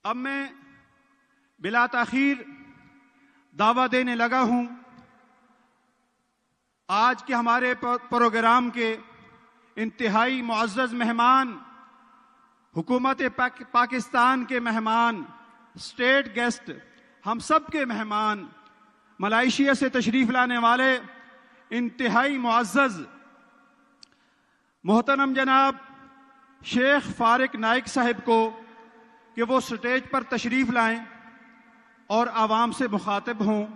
اب میں بلا تاخیر دعویٰ دینے لگا ہوں آج کے ہمارے پروگرام کے انتہائی معزز مہمان، حکومت پاکستان کے مہمان، اسٹیٹ گیسٹ، ہم سب کے مہمان، ملائیشیا سے تشریف لانے والے انتہائی معزز محترم جناب شیخ فارق نائک صاحب کو کہ وہ سٹیج پر تشریف لائیں اور عوام سے مخاطب ہوں۔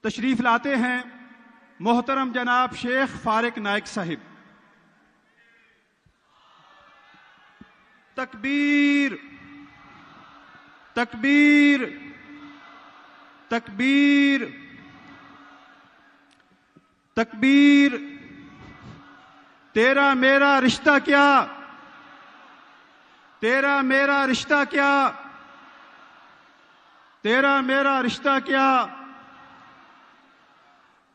تشریف لاتے ہیں محترم جناب شیخ فارق نائک صاحب۔ تکبیر، تکبیر، تکبیر، تکبیر۔ تیرا میرا رشتہ کیا، تیرا میرا رشتہ کیا، تیرا میرا رشتہ کیا۔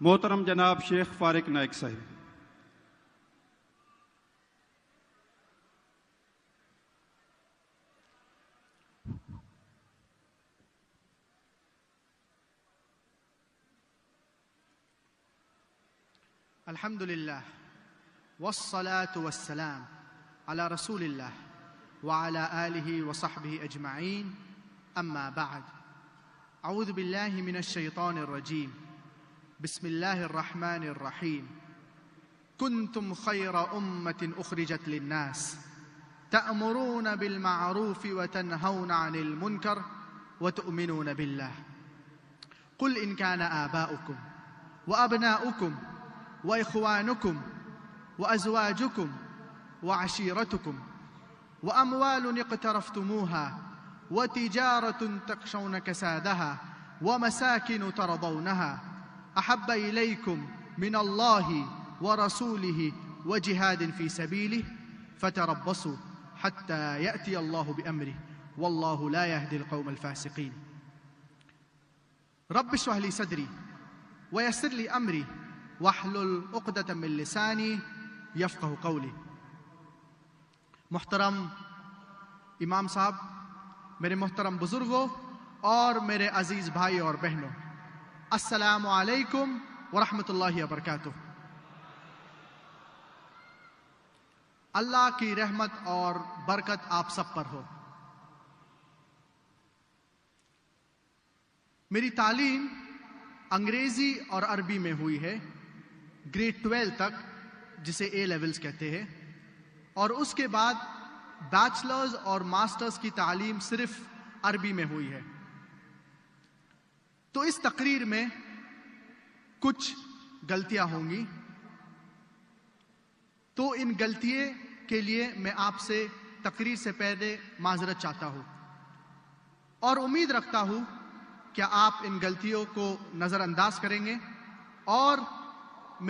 محترم جناب شیخ فارق نائک صاحب۔ الحمد للہ والصلاة والسلام على رسول اللہ وعلى آلہ وصحبہ اجمعین، اما بعد، اعوذ باللہ من الشیطان الرجیم، بسم اللہ الرحمن الرحیم۔ کنتم خیر امت اخرجت للناس تأمرون بالمعروف وتنہون عن المنکر وتؤمنون باللہ۔ قل ان كان آباؤكم وأبناؤكم وإخوانكم وأزواجكم وعشيرتكم وأموال اقترفتموها وتجارة تخشون كسادها ومساكن ترضونها أحب إليكم من الله ورسوله وجهاد في سبيله فتربصوا حتى يأتي الله بأمره والله لا يهدي القوم الفاسقين۔ رب اشرح لي صدري ويسر لي أمري واحلل عقدة من لسانی یفقہوا قولی۔ محترم امام صاحب، میرے محترم بزرگوں اور میرے عزیز بھائی اور بہنوں، السلام علیکم ورحمۃ اللہ وبرکاتہ۔ اللہ کی رحمت اور برکت آپ سب پر ہو۔ میری تعلیم انگریزی اور عربی میں ہوئی ہے، گریڈ 12 تک، جسے اے لیولز کہتے ہیں، اور اس کے بعد بیچلرز اور ماسٹرز کی تعلیم صرف عربی میں ہوئی ہے۔ تو اس تقریر میں کچھ غلطیاں ہوں گی، تو ان غلطیوں کے لیے میں آپ سے تقریر سے پہلے معذرت چاہتا ہوں، اور امید رکھتا ہوں کہ آپ ان غلطیوں کو نظر انداز کریں گے اور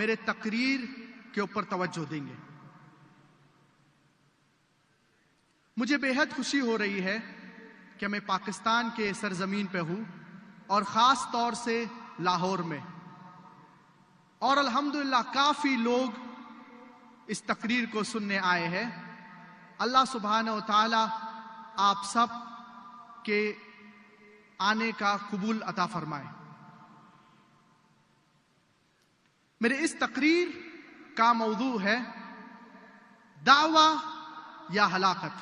میرے تقریر کے اوپر توجہ دیں گے۔ مجھے بے حد خوشی ہو رہی ہے کہ میں پاکستان کے سرزمین پہ ہوں، اور خاص طور سے لاہور میں، اور الحمدللہ کافی لوگ اس تقریر کو سننے آئے ہیں۔ اللہ سبحانہ و تعالی آپ سب کے آنے کا قبول عطا فرمائے۔ میرے اس تقریر کا موضوع ہے دعویٰ یا ہلاکت۔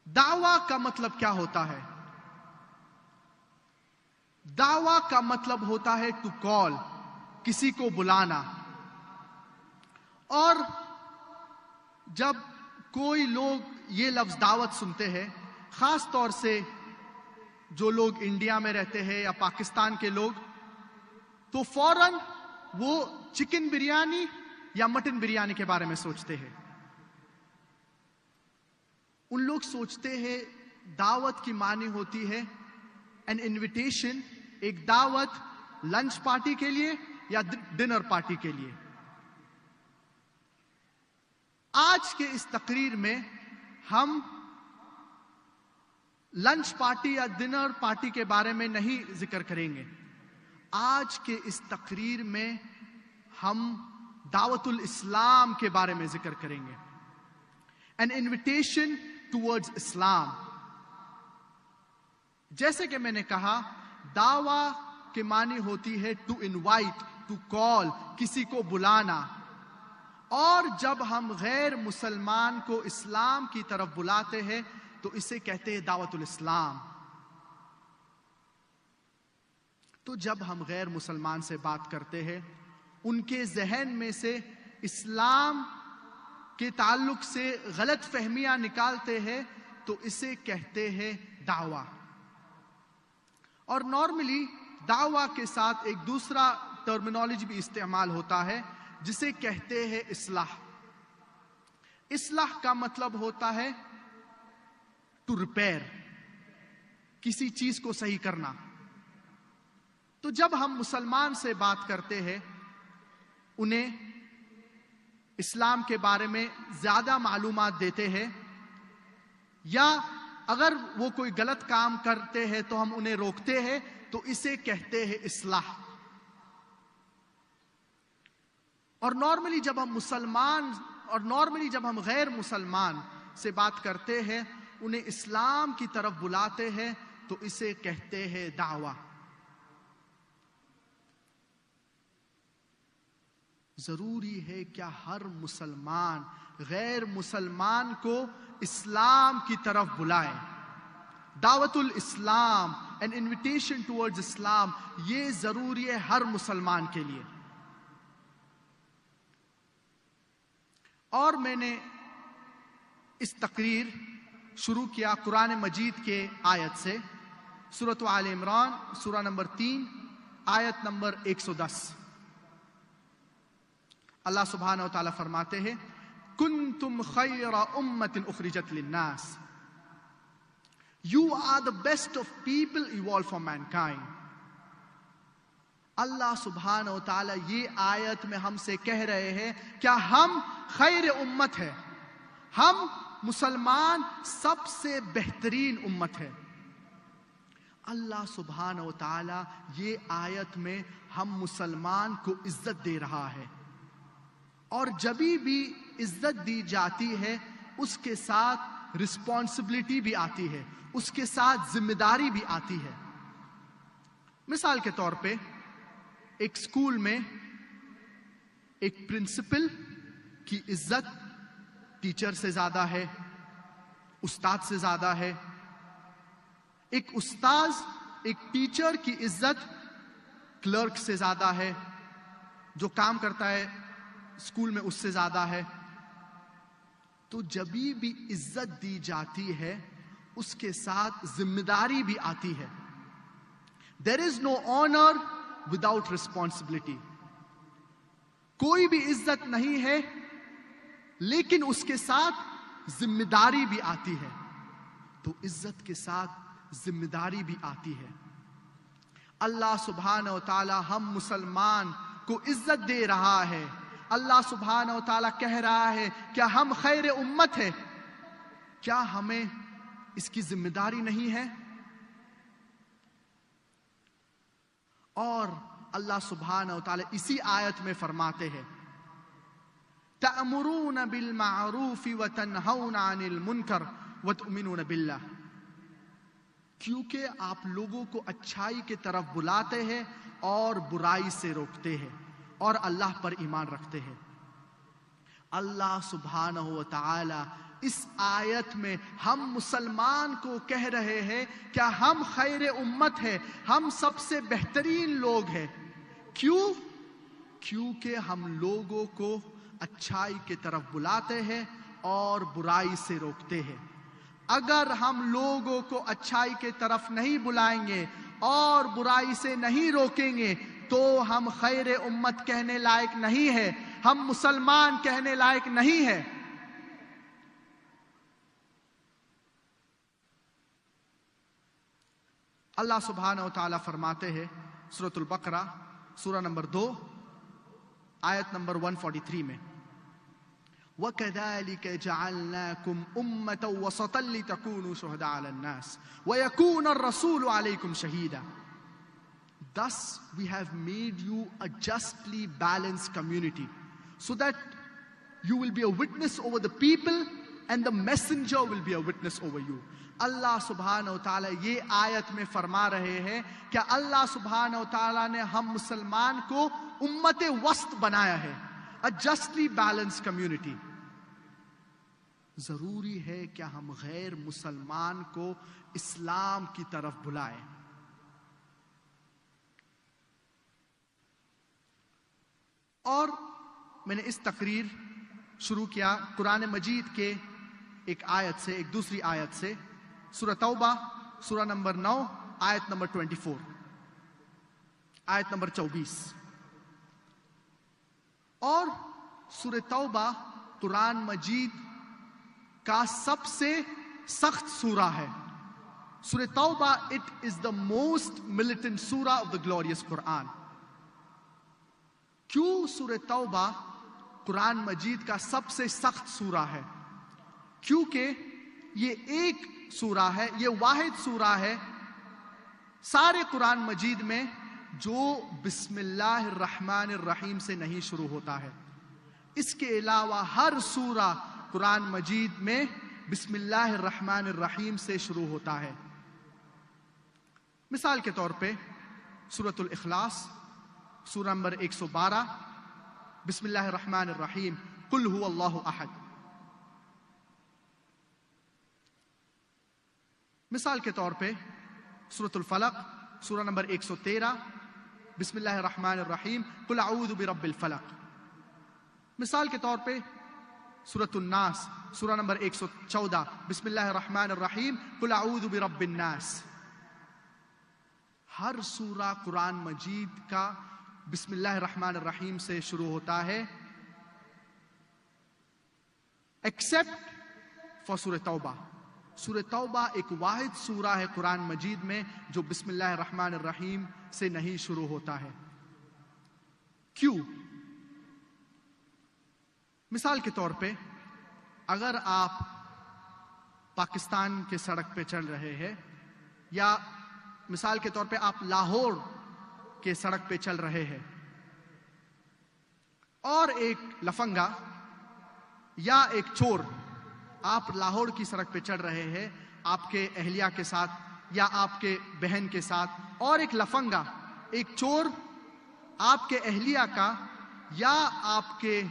دعویٰ کا مطلب کیا ہوتا ہے؟ دعویٰ کا مطلب ہوتا ہے ٹو کال، کسی کو بلانا۔ اور جب کوئی لوگ یہ لفظ دعوت سنتے ہیں، خاص طور سے جو لوگ انڈیا میں رہتے ہیں یا پاکستان کے لوگ، تو فوراً وہ چکن بریانی یا مٹن بریانی کے بارے میں سوچتے ہیں۔ ان لوگ سوچتے ہیں دعوت کی معنی ہوتی ہے an invitation، ایک دعوت لنچ پارٹی کے لیے یا ڈنر پارٹی کے لیے۔ آج کے اس تقریر میں ہم لنچ پارٹی یا ڈنر پارٹی کے بارے میں نہیں ذکر کریں گے۔ آج کے اس تقریر میں ہم دعوت الاسلام کے بارے میں ذکر کریں گے۔ An invitation towards Islam. جیسے کہ میں نے کہا دعویٰ کے معنی ہوتی ہے ٹو انوائٹ، ٹو کال، کسی کو بلانا. اور جب ہم غیر مسلمان کو اسلام کی طرف بلاتے ہیں تو اسے کہتے ہیں دعوت الاسلام. تو جب ہم غیر مسلمان سے بات کرتے ہیں، ان کے ذہن میں سے اسلام کے تعلق سے غلط فہمیاں نکالتے ہیں تو اسے کہتے ہیں دعویٰ. اور نارملی دعویٰ کے ساتھ ایک دوسرا ٹرمینالوجی بھی استعمال ہوتا ہے جسے کہتے ہیں اصلاح. اصلاح کا مطلب ہوتا ہے ٹو ریپیئر، کسی چیز کو صحیح کرنا. تو جب ہم مسلمان سے بات کرتے ہیں، انہیں اسلام کے بارے میں زیادہ معلومات دیتے ہیں، یا اگر وہ کوئی غلط کام کرتے ہیں تو ہم انہیں روکتے ہیں، تو اسے کہتے ہیں اصلاح. اور نارملی جب ہم غیر مسلمان سے بات کرتے ہیں، انہیں اسلام کی طرف بلاتے ہیں تو اسے کہتے ہیں دعویٰ. ضروری ہے کیا ہر مسلمان غیر مسلمان کو اسلام کی طرف بلائے؟ دعوت الاسلام، an invitation towards اسلام، یہ ضروری ہے ہر مسلمان کے لیے. اور میں نے اس تقریر شروع کیا قرآن مجید کے آیت سے، سورۃ آل عمران سورہ نمبر 3 آیت نمبر 110. اللہ سبحانہ و تعالیٰ فرماتے ہیں کنتم خیر امت اخرجت للناس، You are the best of people evolved for mankind. اللہ سبحانہ و تعالیٰ یہ آیت میں ہم سے کہہ رہے ہیں کیا ہم خیر امت ہے، ہم مسلمان سب سے بہترین امت ہے. اللہ سبحانہ و تعالیٰ یہ آیت میں ہم مسلمان کو عزت دے رہا ہے. اور جبھی بھی عزت دی جاتی ہے اس کے ساتھ رسپانسبلٹی بھی آتی ہے، اس کے ساتھ ذمہ داری بھی آتی ہے. مثال کے طور پہ ایک اسکول میں ایک پرنسپل کی عزت ٹیچر سے زیادہ ہے، استاد سے زیادہ ہے. ایک استاذ ایک ٹیچر کی عزت کلرک سے زیادہ ہے، جو کام کرتا ہے اسکول میں اس سے زیادہ ہے. تو جبھی بھی عزت دی جاتی ہے اس کے ساتھ ذمہ داری بھی آتی ہے. There is no honor without responsibility. کوئی بھی عزت نہیں ہے لیکن اس کے ساتھ ذمہ داری بھی آتی ہے. تو عزت کے ساتھ ذمہ داری بھی آتی ہے. اللہ سبحانہ و تعالی ہم مسلمان کو عزت دے رہا ہے. اللہ سبحانہ و تعالیٰ کہہ رہا ہے کیا ہم خیر امت ہے، کیا ہمیں اس کی ذمہ داری نہیں ہے؟ اور اللہ سبحانہ و تعالیٰ اسی آیت میں فرماتے ہیں تَأْمُرُونَ بِالْمَعْرُوفِ وَتَنْهَوْنَ عَنِ الْمُنْكَرِ وَتُؤْمِنُونَ بِاللَّهِ. کیونکہ آپ لوگوں کو اچھائی کی طرف بلاتے ہیں اور برائی سے روکتے ہیں اور اللہ پر ایمان رکھتے ہیں. اللہ سبحانہ و تعالی اس آیت میں ہم مسلمان کو کہہ رہے ہیں کیا ہم خیر امت ہے، ہم سب سے بہترین لوگ ہیں. کیوں؟ کیونکہ ہم لوگوں کو اچھائی کی طرف بلاتے ہیں اور برائی سے روکتے ہیں. اگر ہم لوگوں کو اچھائی کی طرف نہیں بلائیں گے اور برائی سے نہیں روکیں گے تو ہم خیر امت کہنے لائق نہیں ہے، ہم مسلمان کہنے لائق نہیں ہے. اللہ سبحانہ و تعالیٰ فرماتے ہیں سورۃ البقرہ سورہ نمبر 2 آیت نمبر 143 میں وَكَذَلِكَ جَعَلْنَاكُمْ أُمَّةً وَسَطًا لِتَكُونُوا شُهَدَاءَ عَلَى النَّاسِ وَيَكُونَ الرَّسُولُ عَلَيْكُمْ شَهِيدًا. Thus we have made you a justly balanced community so that you will be a witness over the people and the messenger will be a witness over you. اللہ سبحانہ و تعالیٰ یہ آیت میں فرما رہے ہیں کہ اللہ سبحانہ و تعالیٰ نے ہم مسلمان کو امت وسط بنایا ہے, a justly balanced community. ضروری ہے کہ ہم غیر مسلمان کو اسلام کی طرف بلائیں. اور میں نے اس تقریر شروع کیا قرآن مجید کے ایک آیت سے, ایک دوسری آیت سے, سورہ توبہ سورہ نمبر 9 آیت نمبر 24, آیت نمبر 24. اور سورہ توبہ قرآن مجید کا سب سے سخت سورہ ہے. سورہ توبہ it is the most militant surah of the glorious Quran. کیوں سورہ توبہ قرآن مجید کا سب سے سخت سورہ ہے؟ کیونکہ یہ ایک سورہ ہے, یہ واحد سورہ ہے سارے قرآن مجید میں جو بسم اللہ الرحمن الرحیم سے نہیں شروع ہوتا ہے. اس کے علاوہ ہر سورہ قرآن مجید میں بسم اللہ الرحمن الرحیم سے شروع ہوتا ہے. مثال کے طور پہ سورۃ الاخلاص سورہ نمبر 112 بسم اللہ الرحمن الرحیم قل هو اللہ احد. مثال کے طور پہ سورۃ الفلق سورہ نمبر 113 بسم اللہ الرحمن الرحیم قل اعوذ برب الفلق. مثال کے طور پہ سورۃ الناس سورہ نمبر 114 بسم اللہ الرحمن الرحیم قل اعوذ برب الناس. ہر سورہ قرآن مجید کا بسم اللہ الرحمن الرحیم سے شروع ہوتا ہے ایکسپٹ فار سورہ توبہ. سورہ توبہ ایک واحد سورہ ہے قرآن مجید میں جو بسم اللہ الرحمن الرحیم سے نہیں شروع ہوتا ہے. کیوں؟ مثال کے طور پہ اگر آپ پاکستان کے سڑک پہ چل رہے ہیں, یا مثال کے طور پہ آپ لاہور کے سڑک پہ چل رہے ہیں, اور ایک لفنگا یا ایک چور, آپ لاہور کی سڑک پہ چل رہے ہیں آپ کے اہلیہ کے ساتھ یا آپ کے بہن کے ساتھ, اور ایک لفنگا, ایک چور آپ کے اہلیہ کا یا آپ کے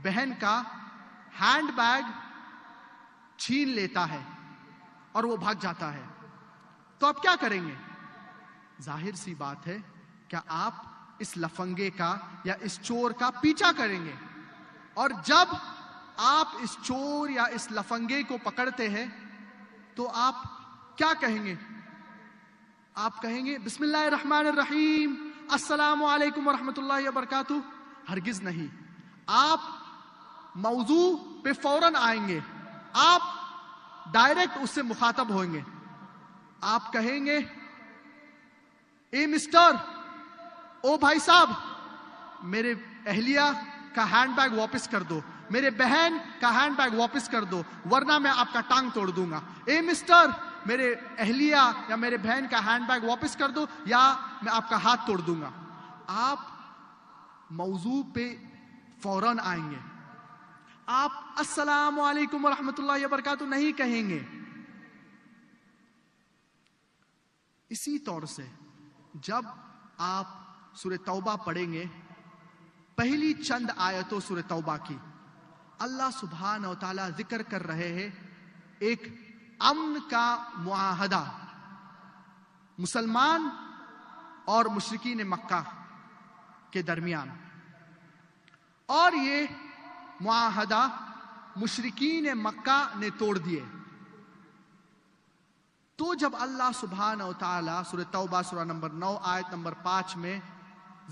بہن کا ہینڈ بیگ چھین لیتا ہے اور وہ بھاگ جاتا ہے, تو آپ کیا کریں گے؟ ظاہر سی بات ہے کہ آپ اس لفنگے کا یا اس چور کا پیچھا کریں گے, اور جب آپ اس چور یا اس لفنگے کو پکڑتے ہیں تو آپ کیا کہیں گے؟ آپ کہیں گے بسم اللہ الرحمن الرحیم السلام علیکم ورحمۃ اللہ وبرکاتہ. ہرگز نہیں. آپ موضوع پہ فوراً آئیں گے, آپ ڈائریکٹ اس سے مخاطب ہوئیں گے. آپ کہیں گے اے مسٹر, او بھائی صاحب, میرے اہلیہ کا ہینڈ بیگ واپس کر دو, میرے بہن کا ہینڈ بیگ واپس کر دو ورنہ میں آپ کا ٹانگ توڑ دوں گا. اے مسٹر, میرے اہلیہ یا میرے بہن کا ہینڈ بیگ واپس کر دو یا میں آپ کا ہاتھ توڑ دوں گا. آپ موضوع پہ فوراً آئیں گے. آپ السلام علیکم ورحمۃ اللہ وبرکاتہ نہیں کہیں گے. اسی طور سے جب آپ سورہ توبہ پڑھیں گے, پہلی چند آیتوں سورہ توبہ کی اللہ سبحانہ و تعالیٰ ذکر کر رہے ہیں ایک امن کا معاہدہ مسلمان اور مشرکین مکہ کے درمیان, اور یہ معاہدہ مشرکین مکہ نے توڑ دیے. تو جب اللہ سبحانہ و تعالیٰ سورہ توبہ سورہ نمبر 9 آیت نمبر 5 میں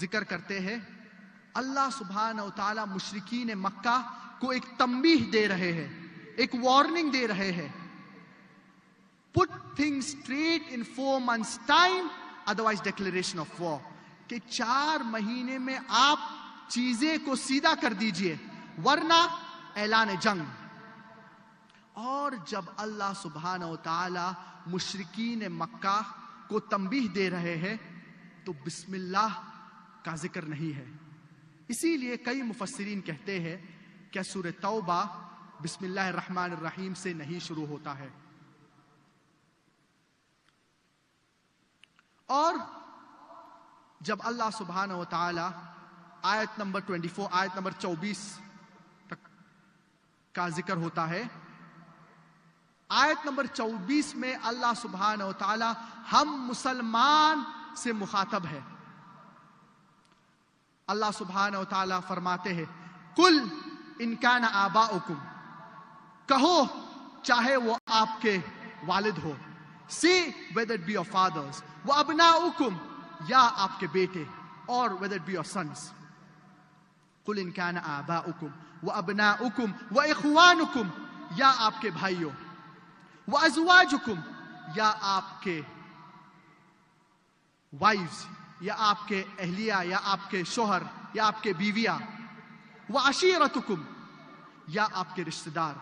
ذکر کرتے ہیں, اللہ سبحانہ و تعالیٰ مشرکین مکہ کو ایک تنبیہ دے رہے ہیں, ایک وارننگ دے رہے ہیں. Put things straight in 4 months time, otherwise declaration of war. کہ 4 مہینے میں آپ چیزیں کو سیدھا کر دیجئے ورنہ اعلان جنگ. اور جب اللہ سبحانہ و تعالی مشرکین مکہ کو تنبیہ دے رہے ہیں تو بسم اللہ کا ذکر نہیں ہے. اسی لیے کئی مفسرین کہتے ہیں کہ سورہ توبہ بسم اللہ الرحمن الرحیم سے نہیں شروع ہوتا ہے. اور جب اللہ سبحانہ و تعالی آیت نمبر 24 آیت نمبر 24 تک کا ذکر ہوتا ہے, آیت نمبر 24 میں اللہ سبحانہ و تعالی ہم مسلمان سے مخاطب ہے. اللہ سبحانہ و تعالی فرماتے ہیں قل ان کان آباؤکم, کہو چاہے وہ آپ کے والد ہو, say whether it be your fathers, وَأَبْنَاؤُكُمْ یا آپ کے بیٹے, or whether it be your sons. قُلْ إِنْ كَانَ آبَاؤُكُمْ وَأَبْنَاؤُكُمْ وَإِخْوَانُكُمْ یا آپ کے بھائیوں, وَأَزْوَاجُكُمْ یا آپ کے وائفز, یا آپ کے اہلیہ, یا آپ کے شوہر, یا آپ کے بیویاں, وَعَشِيرَتُكُمْ یا آپ کے رشتہ دار.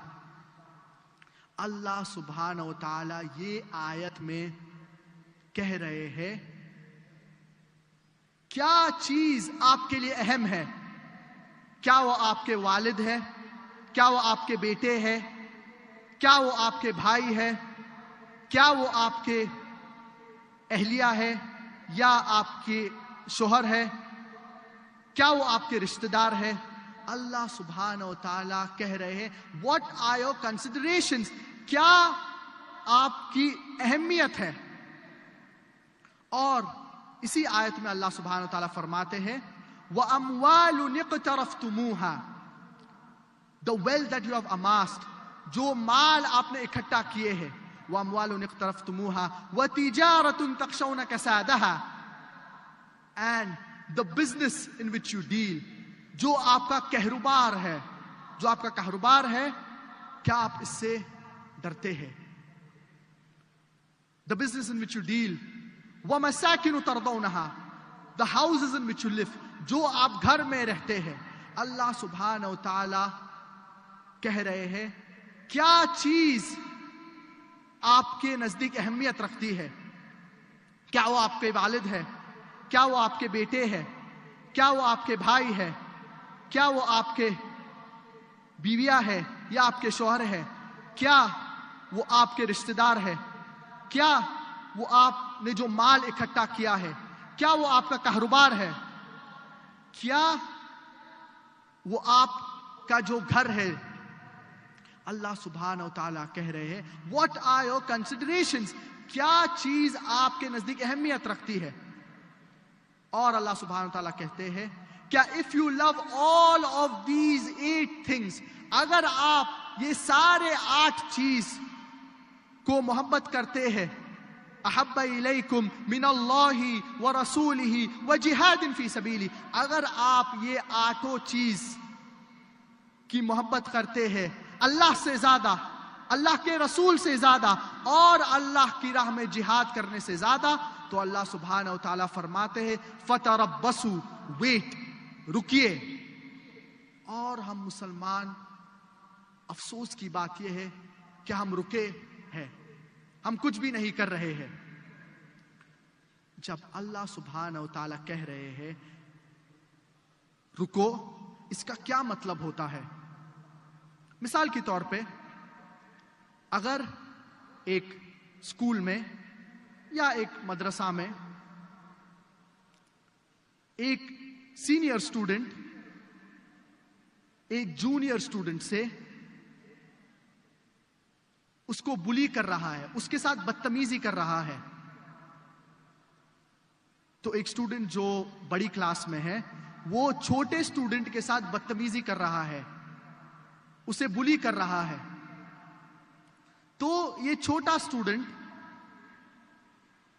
اللہ سبحانہ و تعالی یہ آیت میں کہہ رہے ہیں کیا چیز آپ کے لیے اہم ہے. کیا وہ آپ کے والد ہے, کیا وہ آپ کے بیٹے ہے, کیا وہ آپ کے بھائی ہے, کیا وہ آپ کے اہلیہ ہے, یا آپ کے شوہر ہے, کیا وہ آپ کے رشتہ دار ہے. اللہ سبحانہ و تعالی کہہ رہے ہیں what are your considerations, کیا آپ کی اہمیت ہے. اور اسی آیت میں اللہ سبحانہ و تعالی فرماتے ہیں وَأَمْوَالٌ اقْتَرَفْتُمُوهَا, the wealth that you have amassed, جو مال آپ نے اکٹھا کیے ہیں, وَأَمْوَالٌ اقْتَرَفْتُمُوهَا وَتِجَارَةٌ تَخْشَوْنَ كَسَادَهَا, and the business in which you deal, جو آپ کا کاروبار ہے, جو آپ کا کاروبار ہے, کیا آپ اس سے ڈرتے ہیں. The business in which you deal, وَمَسَاكِنُ تَرْضَوْنَهَا, the houses in which you live, جو آپ گھر میں رہتے ہیں. اللہ سبحانہ و تعالی کہہ رہے ہیں کیا چیز آپ کے نزدیک اہمیت رکھتی ہے. کیا وہ آپ کے والد ہے, کیا وہ آپ کے بیٹے ہے, کیا وہ آپ کے بھائی ہے, کیا وہ آپ کے بیویاں ہے, یا آپ کے شوہر ہے, کیا وہ آپ کے رشتہ دار ہے, کیا وہ آپ نے جو مال اکٹھا کیا ہے, کیا وہ آپ کا کاروبار ہے, کیا وہ آپ کا جو گھر ہے. اللہ سبحانہ و تعالیٰ کہہ رہے ہیں what are your considerations, کیا چیز آپ کے نزدیک اہمیت رکھتی ہے. اور اللہ سبحانہ و تعالیٰ کہتے ہیں کیا if you love all of these 8 things, اگر آپ یہ سارے 8 چیز کو محبت کرتے ہیں, احب الیکم من اللہ ورسولہ وجہاد فی سبیلہ, اگر آپ یہ 8 چیز کی محبت کرتے ہیں اللہ سے زیادہ, اللہ کے رسول سے زیادہ, اور اللہ کی راہ میں جہاد کرنے سے زیادہ, تو اللہ سبحانہ و تعالیٰ فرماتے ہیں فتربصوا, ویٹ, رکیے. اور ہم مسلمان, افسوس کی بات یہ ہے کہ ہم رکے ہیں, ہم کچھ بھی نہیں کر رہے ہیں. جب اللہ سبحانہ و تعالیٰ کہہ رہے ہیں رکو, اس کا کیا مطلب ہوتا ہے. مثال کے طور پہ اگر ایک اسکول میں یا ایک مدرسہ میں ایک سینئر اسٹوڈنٹ ایک جونیئر اسٹوڈنٹ سے اس کو بلی کر رہا ہے, اس کے ساتھ بدتمیزی کر رہا ہے, تو ایک اسٹوڈنٹ جو بڑی کلاس میں ہے وہ چھوٹے اسٹوڈنٹ کے ساتھ بدتمیزی کر رہا ہے, اسے بلی کر رہا ہے, تو یہ چھوٹا اسٹوڈنٹ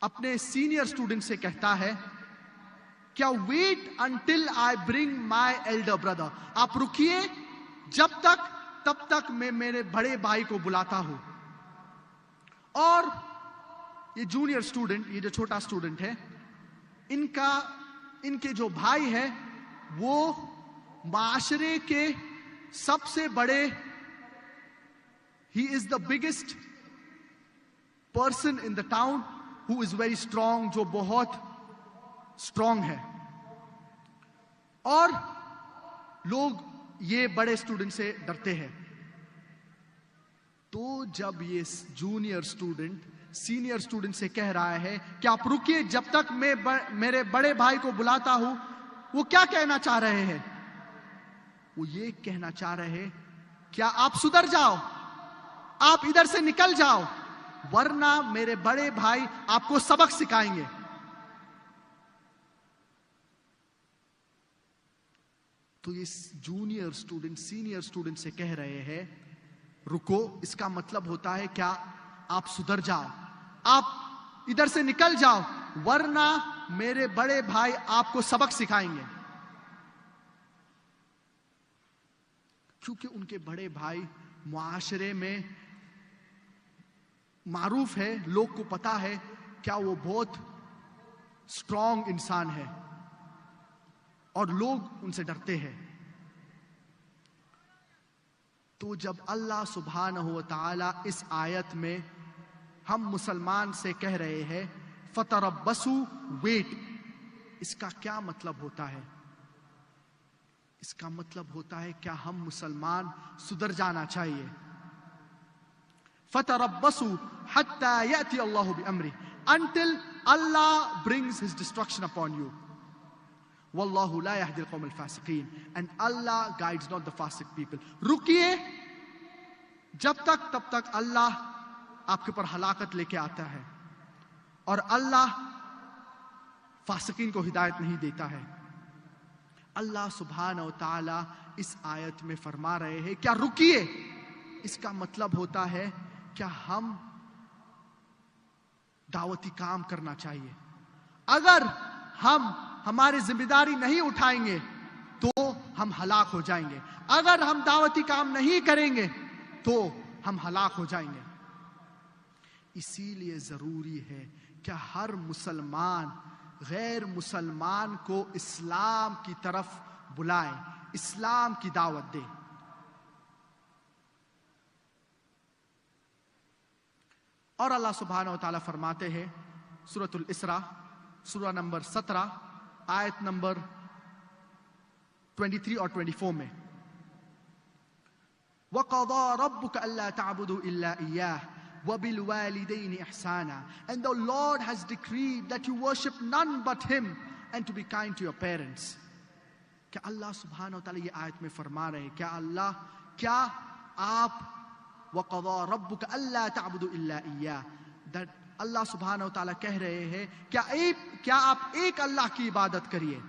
اپنے سینئر اسٹوڈنٹ سے کہتا ہے کیا wait until I bring my elder brother, آپ رکیے جب تک تب تک میں میرے بڑے بھائی کو بلاتا ہوں. اور یہ جونیئر اسٹوڈنٹ, یہ جو چھوٹا اسٹوڈنٹ ہے, ان کے جو بھائی ہے وہ معاشرے کے سب سے بڑے, he is the biggest person in the town who is very strong, جو بہت اسٹرانگ ہے. اور لوگ یہ بڑے اسٹوڈنٹ سے ڈرتے ہیں. تو جب یہ جونیئر اسٹوڈنٹ سینئر اسٹوڈنٹ سے کہہ رہا ہے کہ آپ رکیے جب تک میں میرے بڑے بھائی کو بلاتا ہوں، وہ کیا کہنا چاہ رہے ہیں؟ وہ یہ کہنا چاہ رہے ہیں کیا آپ سدھر جاؤ، آپ ادھر سے نکل جاؤ، ورنہ میرے بڑے بھائی آپ کو سبق سکھائیں گے۔ تو یہ جونیئر اسٹوڈنٹ سینئر اسٹوڈنٹ سے کہہ رہے ہیں رکو، اس کا مطلب ہوتا ہے کیا آپ سدھر جاؤ، آپ ادھر سے نکل جاؤ، ورنہ میرے بڑے بھائی آپ کو سبق سکھائیں گے۔ کیونکہ ان کے بڑے بھائی معاشرے میں معروف ہے، لوگ کو پتا ہے کیا وہ بہت اسٹرانگ انسان ہے اور لوگ ان سے ڈرتے ہیں۔ تو جب اللہ سبحانہ و تعالی اس آیت میں ہم مسلمان سے کہہ رہے ہیں فَتَرَبَّصُوا ویٹ، اس کا کیا مطلب ہوتا ہے؟ اس کا مطلب ہوتا ہے کیا ہم مسلمان سدھر جانا چاہیے؟ فَتَرَبَّصُوا حَتَّى يَأْتِيَ اللَّهُ بِأَمْرِهِ until Allah brings His destruction upon you. وَاللَّهُ لَا يَهْدِي الْقَوْمَ الْفَاسِقِينَ and Allah guides not the fasiq people. رکیے جب تک تب تک اللہ آپ کے پر ہلاکت لے کے آتا ہے، اور اللہ فاسقین کو ہدایت نہیں دیتا ہے۔ اللہ سبحانہ و تعالی اس آیت میں فرما رہے ہیں کیا رکیے، اس کا مطلب ہوتا ہے کیا ہم دعوتی کام کرنا چاہیے۔ اگر ہم ہماری ذمہ داری نہیں اٹھائیں گے تو ہم ہلاک ہو جائیں گے، اگر ہم دعوتی کام نہیں کریں گے تو ہم ہلاک ہو جائیں گے۔ اسی لیے ضروری ہے کہ ہر مسلمان غیر مسلمان کو اسلام کی طرف بلائے، اسلام کی دعوت دے۔ اور اللہ سبحانہ و تعالیٰ فرماتے ہیں سورۃ الاسراء سورہ نمبر 17 آیت نمبر 23 اور 24 میں وَقَضَى رَبُّكَ أَلَّا تَعْبُدُوا إِلَّا إِيَّاهُ وَبِالْوَالِدَيْنِ إِحْسَانًا and the Lord has decreed that you worship none but Him and to be kind to your parents۔ کیا اللہ سبحانہ وتعالی یہ آیت میں فرما رہے ہیں کیا آپ وَقَضَى رَبُّكَ أَلَّا تَعْبُدُوا إِلَّا إِيَّاهُ that اللہ سبحانہ وتعالی کہہ رہے ہیں کیا آپ ایک اللہ کی عبادت کریے،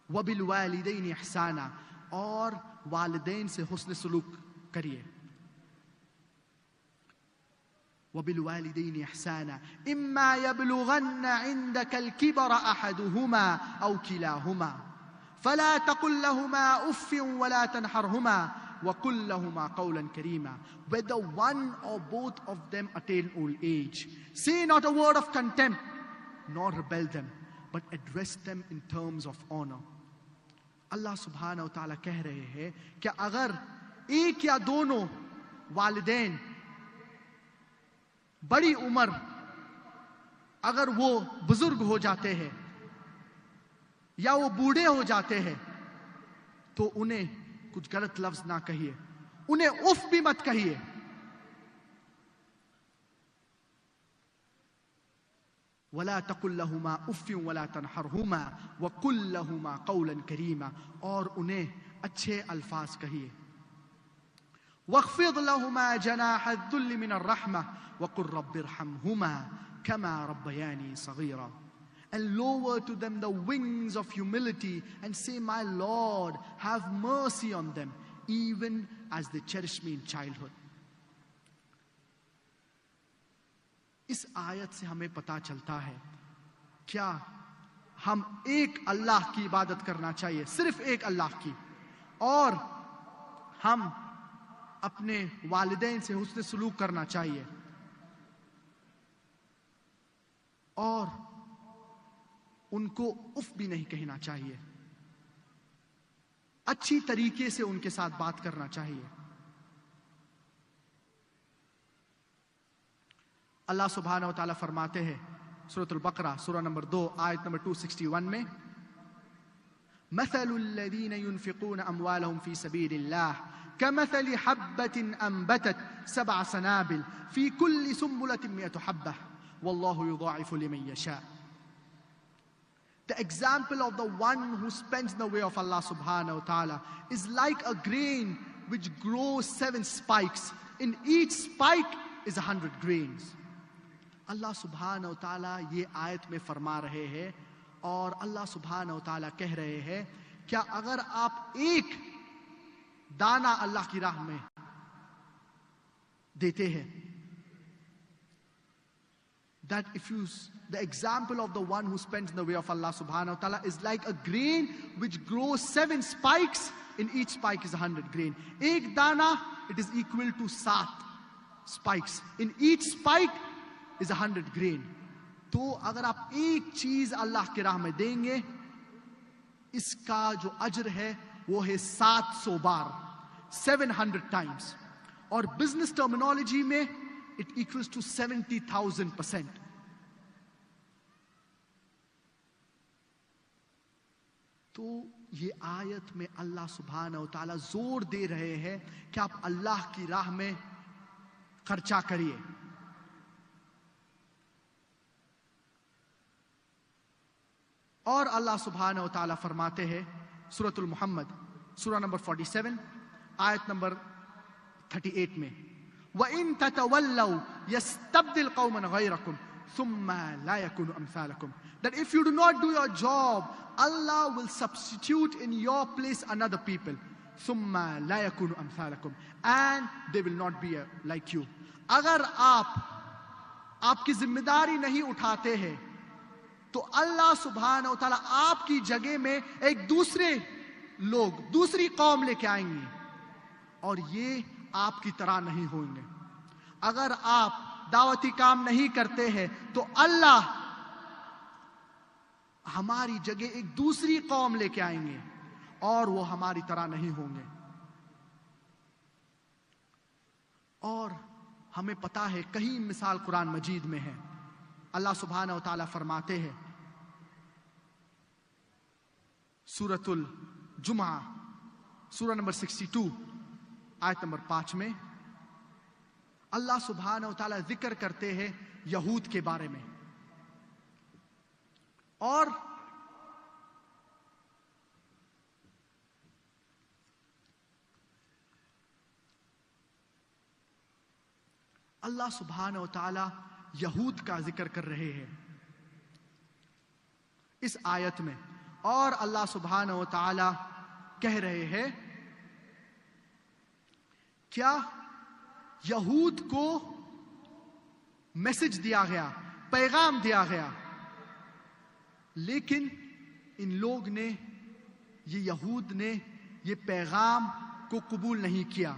وَبِالْوَالِدَيْنِ إِحْسَانًا اور والدین سے حسن سلوک کریے۔ وَبِالْوَالِدَيْنِ إِحْسَانًا إِمَّا يَبْلُغَنَّ عِنْدَكَ الْكِبَرَ أَحَدُهُمَا أَوْ كِلَاهُمَا فَلَا تَقُلْ لَهُمَا أُفٍّ وَلَا تَنْهَرْهُمَا وَقُلْ لَهُمَا قَوْلًا كَرِيمًا whether one or both of them attain old age, say not a word of contempt nor rebel them, but address them in terms of honor۔ اللہ سبحانہ وتعالی کہہ رہے ہیں کہ اگر ایک یا دونوں والدین بڑی عمر اگر وہ بزرگ ہو جاتے ہیں یا وہ بوڑھے ہو جاتے ہیں تو انہیں کچھ غلط لفظ نہ کہیے، انہیں اف بھی مت کہیے۔ وَلَا تَقُلْ لَهُمَا أُفٍّ وَلَا تَنْحَرْهُمَا وَقُلْ لَهُمَا قَوْلًا كَرِيمًا اور انہیں اچھے الفاظ کہیے۔ وَاخْفِضْ لَهُمَا جَنَاحَ الذُّلِّ مِنَ الرَّحْمَةِ وَقُلْ رَبِّ ارْحَمْهُمَا كَمَا رَبَّيَانِي صَغِيرًا and lower to them the wings of humility and say, my Lord, have mercy on them even as they cherish me in childhood۔ اس آیت سے ہمیں پتا چلتا ہے کیا ہم ایک اللہ کی عبادت کرنا چاہیے، صرف ایک اللہ کی، اور ہم اپنے والدین سے حسن سلوک کرنا چاہیے، اور ان کو اف بھی نہیں کہنا چاہیے، اچھی طریقے سے ان کے ساتھ بات کرنا چاہیے۔ اللہ سبحانہ و تعالیٰ فرماتے ہیں سورۃ البقرہ سورہ نمبر 2 آیت نمبر 261 میں مثل الذين ينفقون اموالهم في سبيل الله كمثل حبة أنبتت 7 سنابل في كل سنبلة 100 حبة والله يضاعف لمن يشاء. The example of the one who spends in the way of Allah subhanahu wa ta'ala is like a grain which grows 7 spikes. In each spike is 100 grains. Allah subhanahu wa ta'ala یہ آیت میں فرما رہے ہیں اور اللہ سبحانہ و تعالیٰ کہہ رہے ہیں کیا اگر آپ ایک دانہ اللہ کی راہ میں دیتے ہیں, that if you, the example of the one who spends in the way of Allah subhanahu wa ta'ala is like a grain which grows 7 spikes, in each spike is 100 grain. ایک دانہ, it is equal to 7 spikes. In each spike is 100 grain. تو اگر آپ ایک چیز اللہ کی راہ میں دیں گے, اس کا جو اجر ہے وہ ہے 700 بار, 700 times. اور بزنس ٹرمینالوجی میں it equals to 70,000%. تو یہ آیت میں اللہ سبحانہ و تعالیٰ زور دے رہے ہیں کہ آپ اللہ کی راہ میں خرچہ کریے. اور اللہ سبحانہ و تعالیٰ فرماتے ہیں سورۃ المحمد سورہ نمبر 47 آیت نمبر 38 میں, وَإِن تَتَوَلَّوْا يَسْتَبْدِلْ قَوْمًا غَيْرَكُمْ ثُمَّ لَا يَكُونُ أَمْثَالَكُمْ. That if you do not do your job, Allah will substitute in your place another people. ثُمَّ لَا يَكُونُ أَمْثَالَكُمْ. And they will not be like you. اگر آپ کی ذمہ داری نہیں اٹھاتے ہیں تو اللہ سبحانہ و تعالیٰ آپ کی جگہ میں ایک دوسرے لوگ, دوسری قوم لے کے آئیں گے اور یہ آپ کی طرح نہیں ہوں گے. اگر آپ دعوتی کام نہیں کرتے ہیں تو اللہ ہماری جگہ ایک دوسری قوم لے کے آئیں گے اور وہ ہماری طرح نہیں ہوں گے. اور ہمیں پتا ہے کہیں مثال قرآن مجید میں ہے. اللہ سبحانہ و تعالیٰ فرماتے ہیں سورۃ الجمعہ سورہ نمبر 62 آیت نمبر 5 میں اللہ سبحانہ و تعالیٰ ذکر کرتے ہیں یہود کے بارے میں, اور اللہ سبحانہ و تعالیٰ یہود کا ذکر کر رہے ہیں اس آیت میں. اور اللہ سبحانہ و تعالی کہہ رہے ہیں کیا یہود کو میسج دیا گیا, پیغام دیا گیا, لیکن ان لوگ نے, یہ یہود نے یہ پیغام کو قبول نہیں کیا.